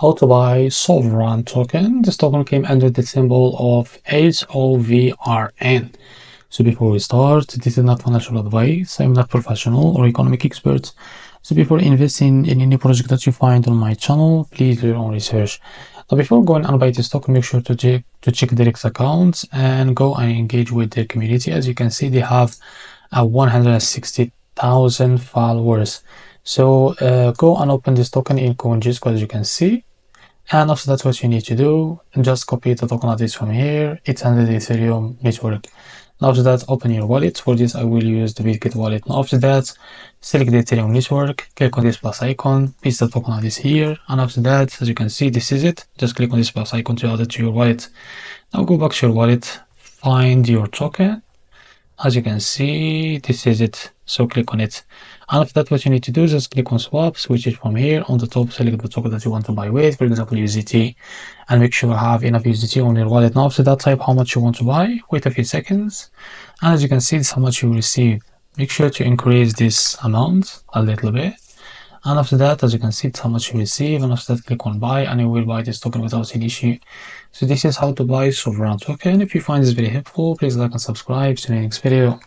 how to buy Sovrun token. This token came under the symbol of SOVRN. So before we start, this is not financial advice. I'm not professional or economic expert. So before investing in any project that you find on my channel, please do your own research. Now before going and buy this token, make sure to check their accounts and go and engage with their community. As you can see, they have 160,000 followers. So go and open this token in CoinGisco, as you can see. And after that, what you need to do, just copy the token address from here. It's under the Ethereum network. Now after that, open your wallet. For this, I will use the Bitget wallet. Now after that, select the Ethereum network, click on this plus icon, paste the token address here. And after that, as you can see, this is it. Just click on this plus icon to add it to your wallet. Now go back to your wallet, find your token. As you can see, this is it. So click on it. And after that, what you need to do is just click on swap, switch it from here. On the top, select the token that you want to buy with, for example, USDT, and make sure you have enough USDT on your wallet. Now after that, type how much you want to buy, wait a few seconds. And as you can see, this is how much you will receive. Make sure to increase this amount a little bit. And after that, as you can see, it's how much you receive. And after that, click on buy and you will buy this token without any issue. So this is how to buy Sovrun token. If you find this very helpful, please like and subscribe. See you in the next video.